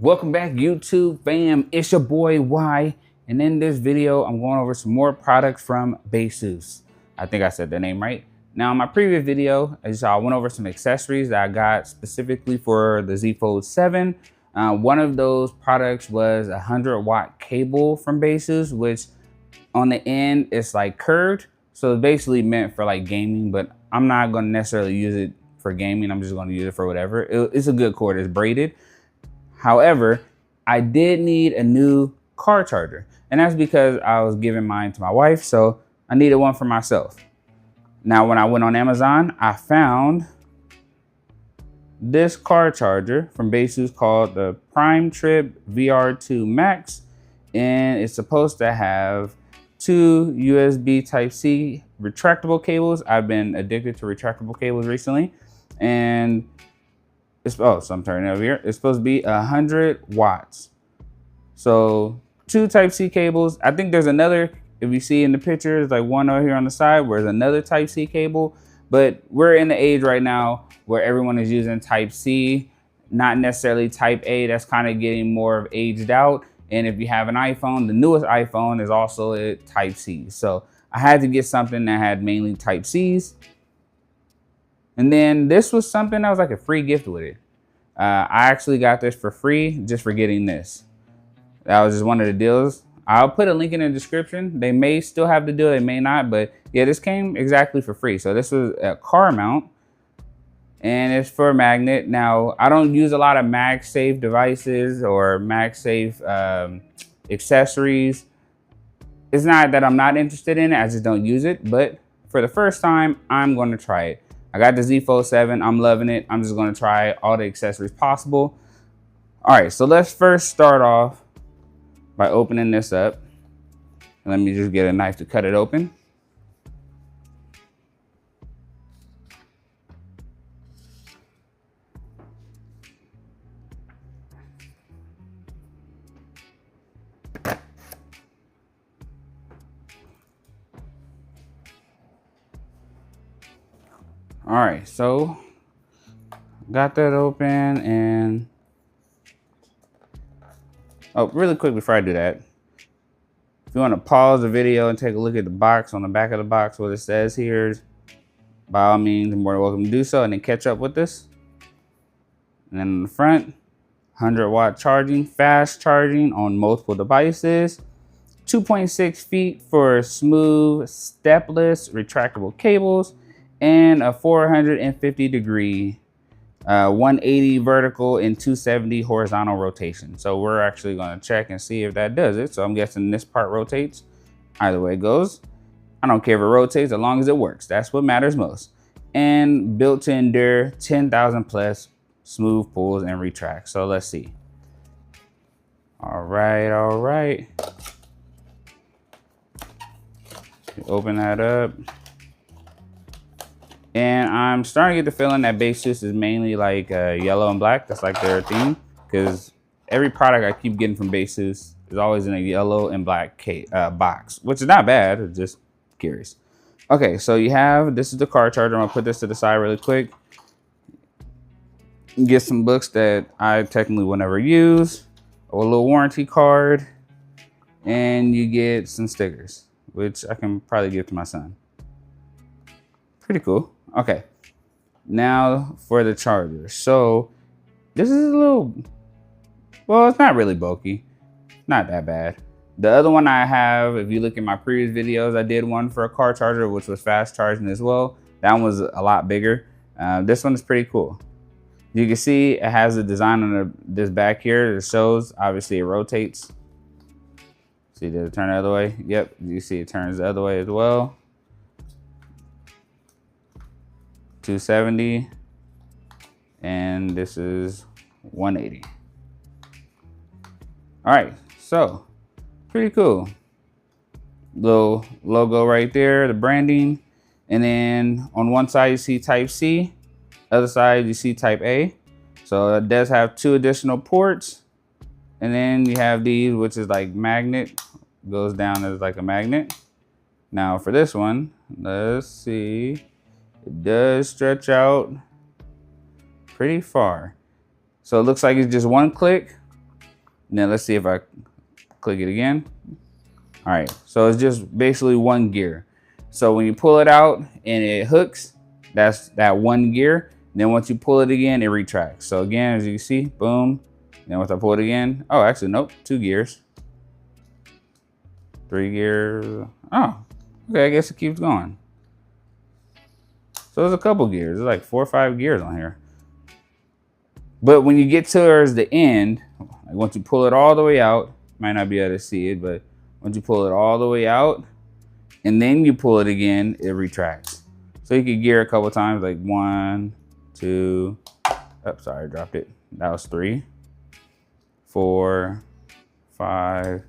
Welcome back, YouTube fam. It's your boy Y, and in this video I'm going over some more products from Baseus. I think I said the name right. Now in my previous video, as you saw, I went over some accessories that I got specifically for the Z Fold 7. One of those products was a 100-watt cable from Baseus, which on the end it's like curved, so it's basically meant for like gaming, but I'm not going to necessarily use it for gaming. I'm just going to use it for whatever. It's a good cord. It's braided. However, I did need a new car charger, and that's because I was giving mine to my wife, so I needed one for myself. Now, when I went on Amazon, I found this car charger from Baseus called the PrimeTrip VR2 Max, and it's supposed to have 2 USB Type-C retractable cables. I've been addicted to retractable cables recently, and so I'm turning over here. It's supposed to be 100 watts. So 2 Type-C cables. I think there's another, if you see in the picture, there's like one over here on the side where there's another Type-C cable. But we're in the age right now where everyone is using Type-C, not necessarily Type-A. That's kind of getting more of aged out. And if you have an iPhone, the newest iPhone is also a Type-C. So I had to get something that had mainly Type-Cs. And then this was something that was like a free gift with it. I actually got this for free just for getting this. That was just one of the deals. I'll put a link in the description. They may still have the deal, they may not, but yeah, this came exactly for free. So this was a car mount, and it's for a magnet. Now, I don't use a lot of MagSafe devices or MagSafe accessories. It's not that I'm not interested in it, I just don't use it. But for the first time, I'm going to try it. I got the Z Fold 7, I'm loving it. I'm just gonna try all the accessories possible. All right, so let's first start off by opening this up. And let me just get a knife to cut it open. All right, so got that open, and oh, really quick before I do that, if you want to pause the video and take a look at the box, on the back of the box, what it says here, by all means, you're more than welcome to do so, and then catch up with this. And then in the front, 100-watt charging, fast charging on multiple devices, 2.6 feet for smooth, stepless, retractable cables, and a 450-degree 180 vertical and 270 horizontal rotation. So we're actually going to check and see if that does it. So I'm guessing this part rotates. Either way it goes, I don't care if it rotates as long as it works. That's what matters most. And built to endure 10,000 plus smooth pulls and retracts. So let's see. All right, all right. Open that up. And I'm starting to get the feeling that Baseus is mainly like yellow and black. That's like their theme, because every product I keep getting from Baseus is always in a yellow and black box, which is not bad. I'm just curious. Okay, so you have, this is the car charger. I'm gonna put this to the side really quick. Get some books that I technically will never use, a little warranty card, and you get some stickers, which I can probably give to my son. Pretty cool. Okay, now for the charger. So this is a little, well, it's not really bulky, not that bad. The other one I have, if you look at my previous videos, I did one for a car charger, which was fast charging as well. That one was a lot bigger. This one is pretty cool. You can see it has a design on this back here that shows, obviously it rotates. See, did it turn the other way? Yep, you see it turns the other way as well. 270, and this is 180. All right, so pretty cool. Little logo right there, the branding, and then on one side you see Type-C, other side you see Type-A. So it does have 2 additional ports, and then you have these, which is like magnet, goes down as like a magnet. Now for this one, let's see. It does stretch out pretty far. So it looks like it's just one click And then let's see if I click it again. All right, so it's just basically one gear. So when you pull it out and it hooks, that's that one gear. Then once you pull it again, it retracts. So again, as you can see, boom. Then once I pull it again, oh, actually, nope, 2 gears. 3 gears. Oh, okay, I guess it keeps going. So there's a couple gears. There's like 4 or 5 gears on here. But when you get towards the end, like once you pull it all the way out, might not be able to see it, but once you pull it all the way out and then you pull it again, it retracts. So you can gear a couple times, like 1, 2, oh, sorry, I dropped it. That was 3, 4, 5.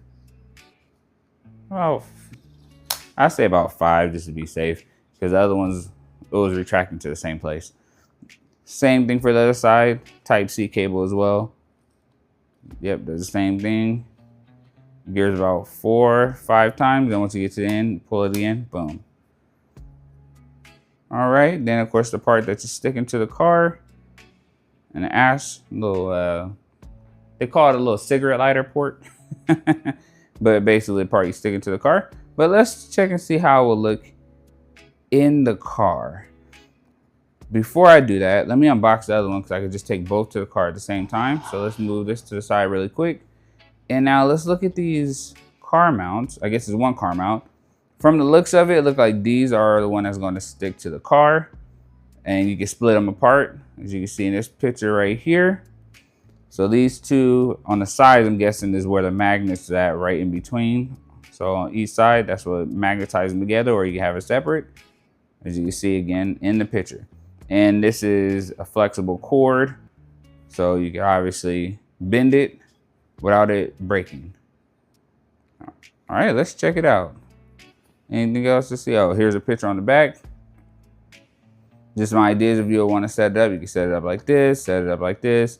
Well, I say about 5 just to be safe, because the other ones, it was retracting to the same place. Same thing for the other side, Type-C cable as well. Yep, does the same thing. Gears about 4, 5 times. Then once you get to the end, pull it again, boom. All right, then of course the part that you stick into the car, an ash, little, they call it a little cigarette lighter port. But basically the part you stick into the car. But let's check and see how it will look in the car. Before I do that, let me unbox the other one because I could just take both to the car at the same time. So let's move this to the side really quick. And now let's look at these car mounts. I guess it's one car mount. From the looks of it, it looks like these are the one that's going to stick to the car. And you can split them apart, as you can see in this picture right here. So these two on the sides, I'm guessing, is where the magnets are at, right in between. So on each side, that's what magnetizes them together, or you can have it separate, as you can see again in the picture. And this is a flexible cord, so you can obviously bend it without it breaking. All right, let's check it out. Anything else to see? Oh, here's a picture on the back. Just my ideas, if you want to set it up, you can set it up like this, set it up like this.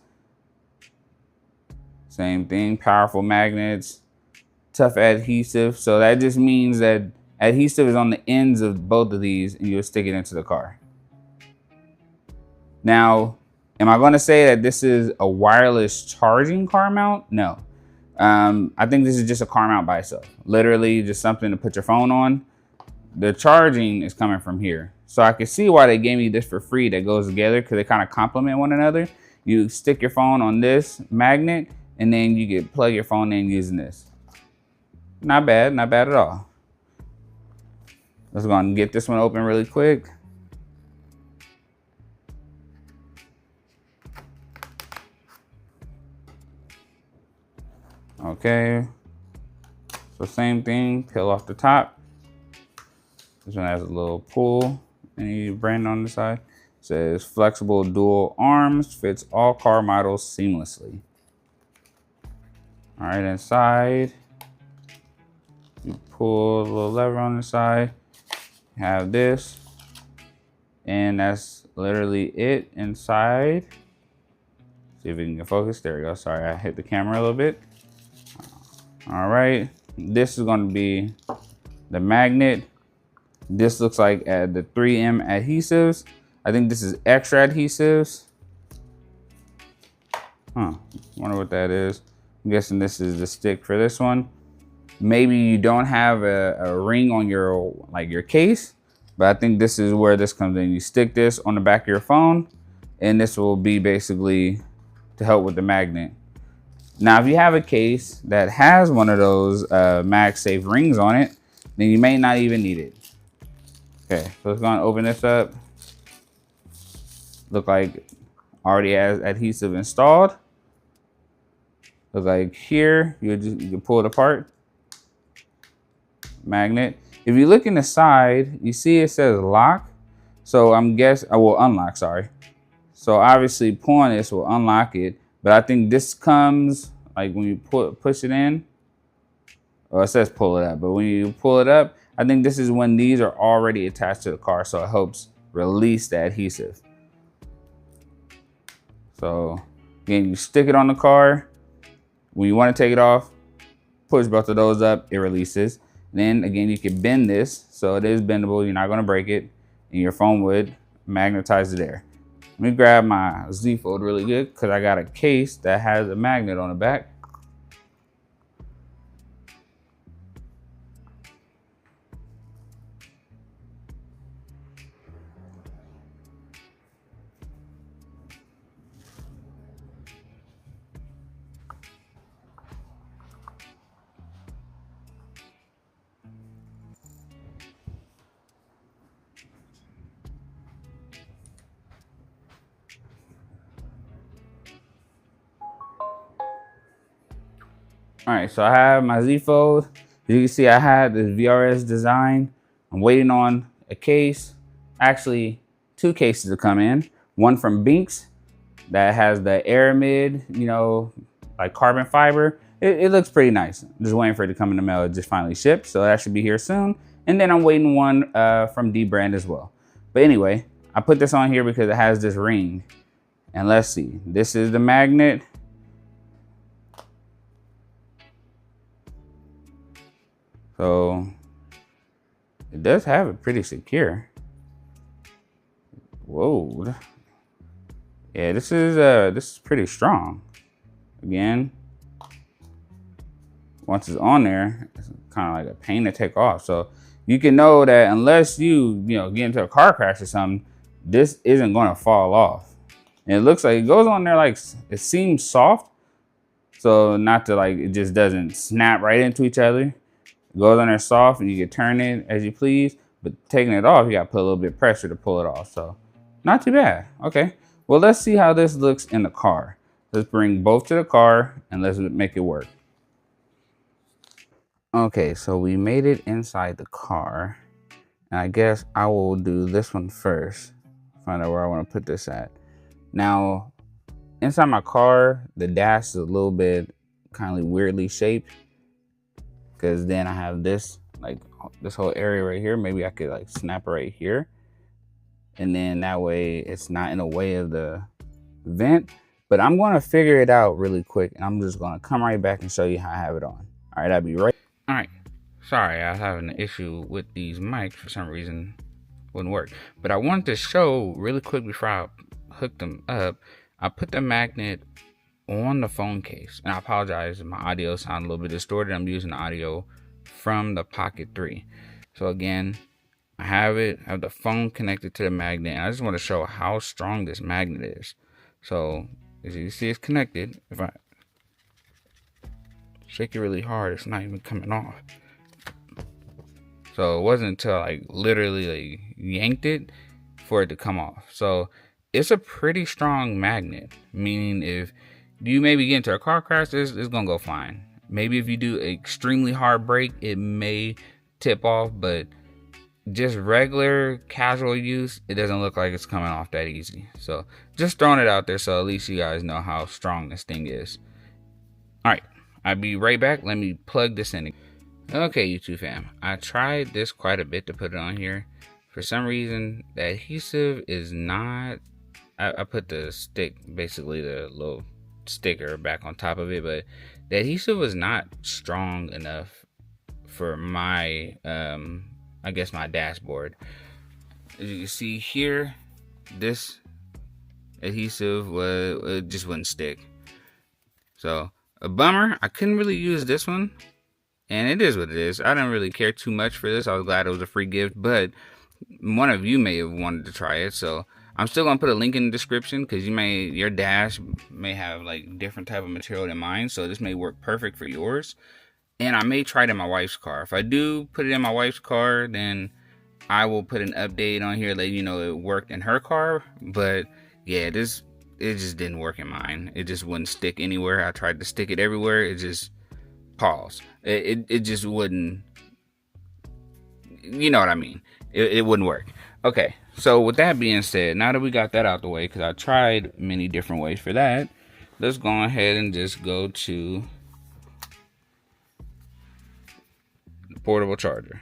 Same thing, powerful magnets, tough adhesive. So that just means that adhesive is on the ends of both of these and you'll stick it into the car. Now, am I going to say that this is a wireless charging car mount? No. I think this is just a car mount by itself. Literally just something to put your phone on. The charging is coming from here. So I can see why they gave me this for free that goes together, because they kind of complement one another. You stick your phone on this magnet and then you can plug your phone in using this. Not bad at all. Let's go and get this one open really quick. Okay, so same thing, peel off the top. This one has a little pull, any brand on the side. It says flexible dual arms, fits all car models seamlessly. All right, inside, you pull a little lever on the side, you have this, and that's literally it inside. See if we can get focused. There we go. Sorry, I hit the camera a little bit. All right, this is going to be the magnet. This looks like the 3M adhesives. I think this is extra adhesives. Wonder what that is. I'm guessing this is the stick for this one. Maybe you don't have a ring on your case, but I think this is where this comes in. You stick this on the back of your phone, and this will be basically to help with the magnet. Now, if you have a case that has one of those MagSafe rings on it, then you may not even need it. Okay, so let's go and open this up. Look like already has adhesive installed. Look like here, you can pull it apart. Magnet. If you look in the side, you see it says lock. So I'm guessing, unlock, sorry. So obviously pulling this will unlock it. But I think this comes, like when you push it in, well, it says pull it up, but when you pull it up, I think this is when these are already attached to the car, so it helps release the adhesive. So again, you stick it on the car. When you want to take it off, push both of those up, it releases. Then again, you can bend this, so it is bendable, you're not going to break it, and your phone would magnetize it there. Let me grab my Z Fold really good because I got a case that has a magnet on the back. All right, so I have my Z Fold. As you can see, I had this VRS design. I'm waiting on a case, actually 2 cases to come in. One from Binks that has the Aramid, you know, like carbon fiber. It looks pretty nice. Just waiting for it to come in the mail. It just finally shipped, so that should be here soon. And then I'm waiting one from D Brand as well. But anyway, I put this on here because it has this ring. And let's see, this is the magnet. So it does have it pretty secure. Whoa. Yeah, this is pretty strong. Again, once it's on there, it's kind of like a pain to take off. So you can know that unless you know, get into a car crash or something, this isn't gonna fall off. And it looks like it goes on there like, it seems soft. So not to like, it just doesn't snap right into each other. It goes on there soft and you can turn it as you please, but taking it off, you gotta put a little bit of pressure to pull it off. So not too bad. Okay, well, let's see how this looks in the car. Let's bring both to the car and let's make it work. Okay, so we made it inside the car. And I guess I will do this one first. Find out where I want to put this at. Now, inside my car, the dash is a little bit kind of weirdly shaped. Because then I have this, like this whole area right here. Maybe I could like snap right here. And then that way it's not in the way of the vent. But I'm going to figure it out really quick. And I'm just going to come right back and show you how I have it on. All right, I'll be right. All right. Sorry, I was having an issue with these mics for some reason. Wouldn't work. But I wanted to show really quick before I hooked them up. I put the magnet on the phone case. And I apologize if my audio sounds a little bit distorted. I'm using the audio from the Pocket 3. So again, I have the phone connected to the magnet. And I just want to show how strong this magnet is. So as you see, it's connected. If I shake it really hard, it's not even coming off. So it wasn't until I like literally like yanked it for it to come off. So it's a pretty strong magnet, meaning if you maybe get into a car crash, it's gonna go fine. Maybe if you do an extremely hard brake, it may tip off, but just regular casual use, it doesn't look like it's coming off that easy. So just throwing it out there so at least you guys know how strong this thing is. All right, I'll be right back. Let me plug this in. Okay, YouTube fam, I tried this quite a bit to put it on here. For some reason, the adhesive is not, I put the stick, basically the little sticker back on top of it, but the adhesive was not strong enough for my, I guess my dashboard. As you can see here, this adhesive it just wouldn't stick. So a bummer, I couldn't really use this one. And it is what it is. I didn't really care too much for this. I was glad it was a free gift, but one of you may have wanted to try it. So I'm still gonna put a link in the description because your dash may have like different type of material than mine. So this may work perfect for yours. And I may try it in my wife's car. If I do put it in my wife's car, then I will put an update on here letting you know it worked in her car. But yeah, it just didn't work in mine. It just wouldn't stick anywhere. I tried to stick it everywhere. It just pause. It just wouldn't, you know what I mean. It wouldn't work. Okay, so with that being said, now that we got that out the way, because I tried many different ways for that, let's go ahead and just go to the portable charger.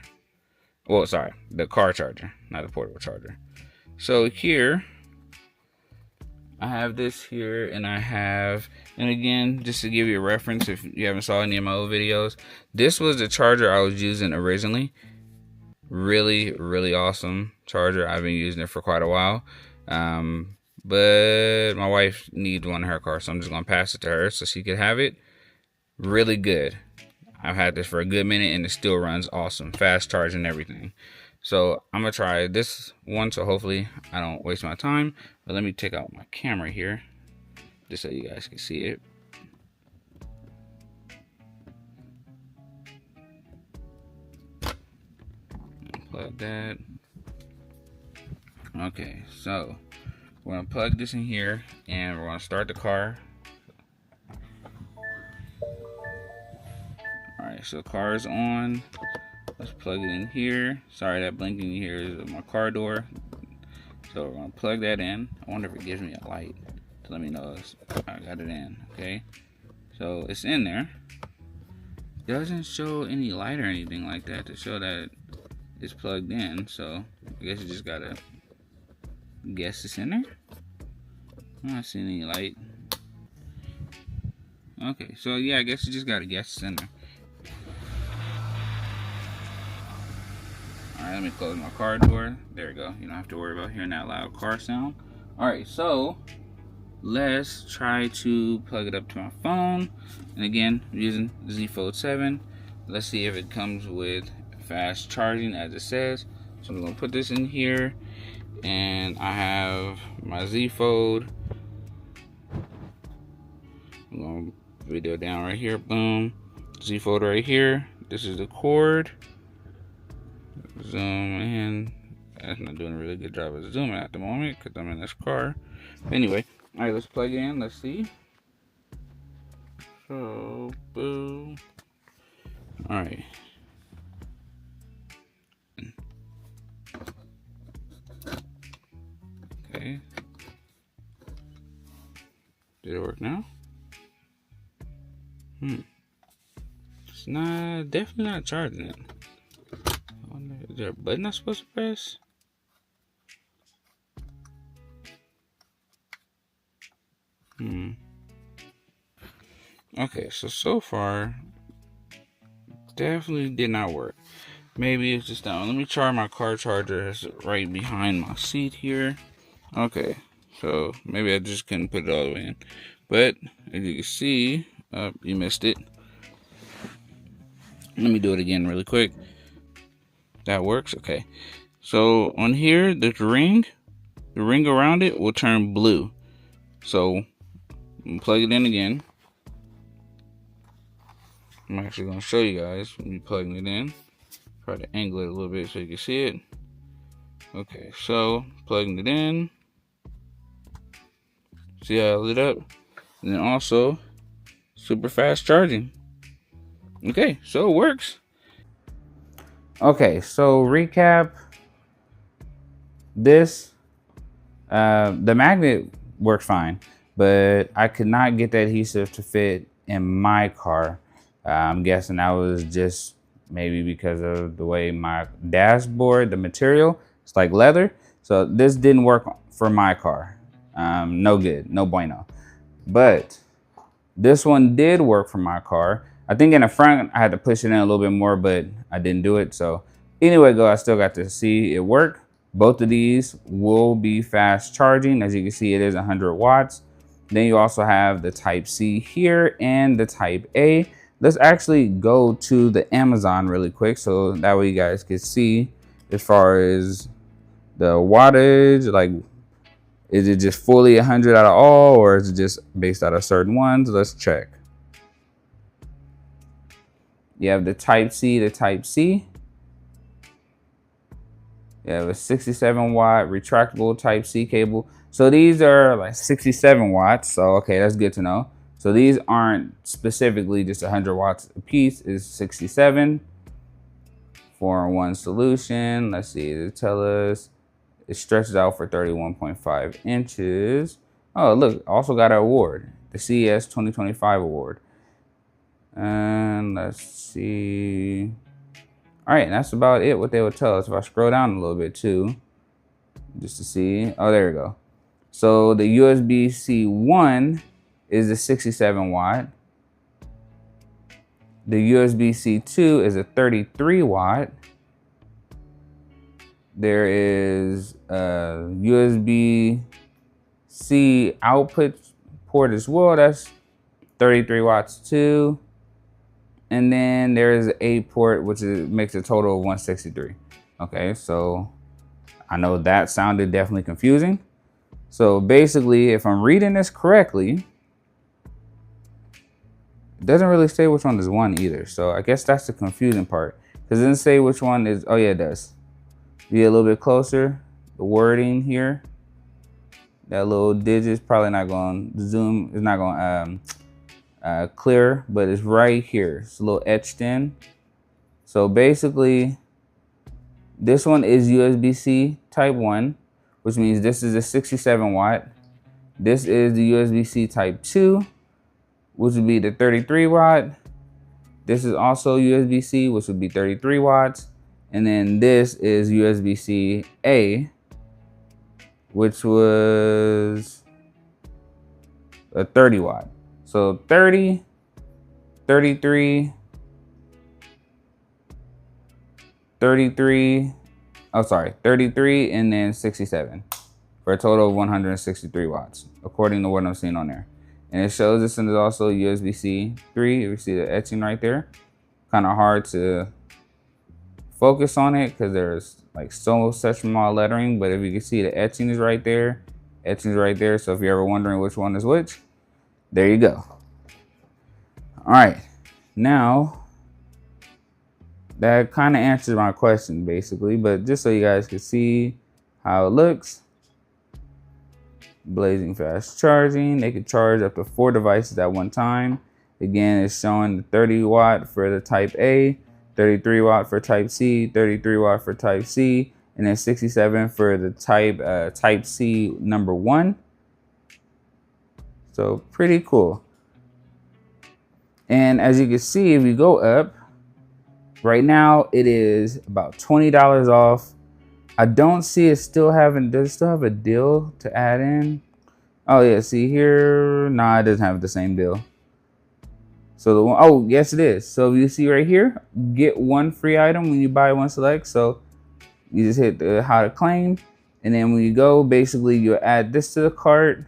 Well, sorry, the car charger, not the portable charger. So here I have this here, and and again, just to give you a reference, if you haven't saw any of my old videos, this was the charger I was using originally. Really, really awesome charger. I've been using it for quite a while. But my wife needs one in her car, so I'm just gonna pass it to her so she can have it. Really good. I've had this for a good minute, and it still runs awesome. Fast charge and everything. So I'm gonna try this one, so hopefully I don't waste my time. But let me take out my camera here, just so you guys can see it. Plug that. Okay, so we're gonna plug this in here, and we're gonna start the car. right, so car is on. Let's plug it in here. Sorry, that blinking here is my car door. So we're gonna plug that in. I wonder if it gives me a light to let me know I got it in. Okay, so it's in there. It doesn't show any light or anything like that to show that it's plugged in. So I guess you just gotta guess it's in there. I'm not seeing any light. Okay, so yeah, I guess you just gotta guess it's in there. Alright, let me close my car door. There we go. You don't have to worry about hearing that loud car sound. Alright, so let's try to plug it up to my phone. And again, I'm using Z Fold 7. Let's see if it comes with fast charging as it says. So I'm gonna put this in here, and I have my Z Fold. I'm gonna video down right here. Boom. Z Fold right here. This is the cord. Zoom in. That's not doing a really good job of zooming at the moment because I'm in this car. Anyway, all right, let's plug it in. Let's see. So, boom. All right. Okay. Did it work now? It's not, definitely not charging it. Is there a button I'm supposed to press? Okay, so far, definitely did not work. Maybe it's just down. Let me charge my car charger. It's right behind my seat here. Okay, so maybe I just couldn't put it all the way in. But as you can see, you missed it. Let me do it again really quick. That works. Okay, so on here, this ring, the ring around it will turn blue. So I'm gonna plug it in again. I'm actually gonna show you guys when you plugging it in. Try to angle it a little bit so you can see it. Okay, so plugging it in. See how it lit up? And then also super fast charging. Okay, so it works. Okay, so recap. This, the magnet works fine, but I could not get the adhesive to fit in my car. I'm guessing that was just maybe because of the way my dashboard, the material, it's like leather. So this didn't work for my car. No good, no bueno. But this one did work for my car. I think in the front, I had to push it in a little bit more, but I didn't do it. So anyway, I still got to see it work. Both of these will be fast charging. As you can see, it is 100 watts. Then you also have the Type C here and the Type A. Let's actually go to the Amazon really quick so that way you guys can see as far as the wattage, like, is it just fully 100 out of all, or is it just based out of certain ones? Let's check. You have the Type C, the Type C. You have a 67 watt retractable Type C cable. So these are like 67 watts. So, okay, that's good to know. So these aren't specifically just 100 watts a piece. It's 67. 4-in-1 solution. Let's see, it tell us it stretches out for 31.5 inches. Oh, look, also got an award, the CES 2025 award. And let's see. All right, and that's about it, what they would tell us. If I scroll down a little bit too, just to see. Oh, there we go. So the USB-C 1 is a 67 watt. The USB-C 2 is a 33 watt. There is a USB-C output port as well. That's 33 watts too. And then there is an A port, which makes a total of 163. Okay, so I know that sounded definitely confusing. So basically, if I'm reading this correctly, it doesn't really say which one is one either. So I guess that's the confusing part. Because it doesn't say which one is, oh yeah, it does. Be a little bit closer, the wording here. That little digit's probably not going to zoom, it's not going to clear, but it's right here. It's a little etched in. So basically, this one is USB-C type 1, which means this is a 67 watt. This is the USB-C type 2, which would be the 33 watt. This is also USB-C, which would be 33 watts. And then this is USB-C A, which was a 30 watt. So 30, 33, 33, oh sorry, 33 and then 67 for a total of 163 watts, according to what I'm seeing on there. And it shows this one is also USB-C 3. You see the etching right there. Kind of hard to focus on it because there's like such small lettering, but if you can see the etching is right there, etching is right there. So if you're ever wondering which one is which, there you go. All right, now that kind of answers my question basically, but just so you guys can see how it looks. Blazing fast charging. They can charge up to 4 devices at one time. Again, it's showing the 30 watt for the type A, 33 watt for type C, 33 watt for type C, and then 67 for the type C number 1. So pretty cool. And as you can see, if you go up, right now it is about $20 off. I don't see it still having, does it still have a deal to add in? Oh yeah, see here, nah, it doesn't have the same deal. So the one, oh yes it is. So if you see right here, get 1 free item when you buy 1 select. So you just hit the how to claim, and then when you go, basically you add this to the cart,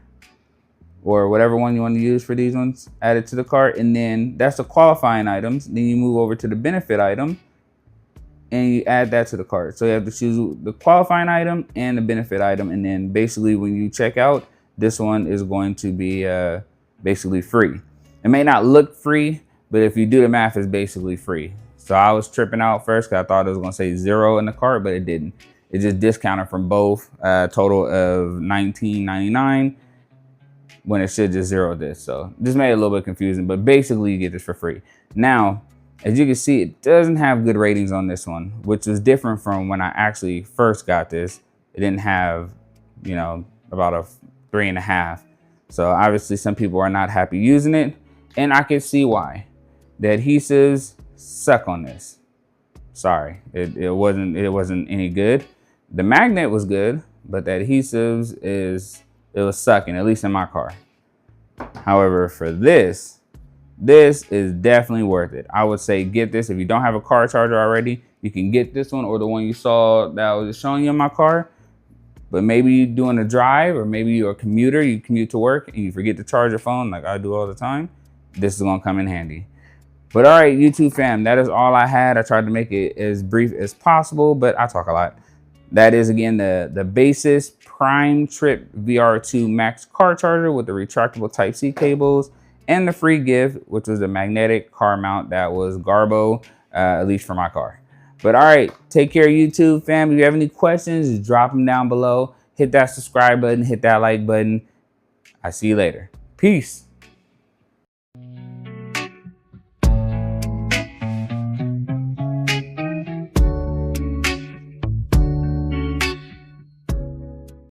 or whatever one you want to use for these ones, add it to the cart, and then that's the qualifying items. Then you move over to the benefit item, and you add that to the cart. So you have to choose the qualifying item and the benefit item, and then basically when you check out, this one is going to be basically free. It may not look free, but if you do the math, it's basically free. So I was tripping out first because I thought it was going to say 0 in the cart, but it didn't. It just discounted from both, total of $19.99 when it should just 0 this. So this made it a little bit confusing, but basically you get this for free. Now, as you can see, it doesn't have good ratings on this one, which was different from when I actually first got this. It didn't have, you know, about a 3.5. So obviously some people are not happy using it, and I can see why. The adhesives suck on this. Sorry, it wasn't any good. The magnet was good, but the adhesives it was sucking, at least in my car. However, for this is definitely worth it. I would say get this. If you don't have a car charger already, you can get this one or the one you saw that I was showing you in my car. But maybe you're doing a drive, or maybe you're a commuter, you commute to work and you forget to charge your phone like I do all the time. This is gonna come in handy. But all right, YouTube fam, that is all I had. I tried to make it as brief as possible, but I talk a lot. That is, again, the Baseus PrimeTrip VR2 Max car charger with the retractable Type-C cables, and the free gift, which was the magnetic car mount that was Garbo, at least for my car. But all right, take care, YouTube fam. If you have any questions, just drop them down below. Hit that subscribe button, hit that like button. I see you later. Peace.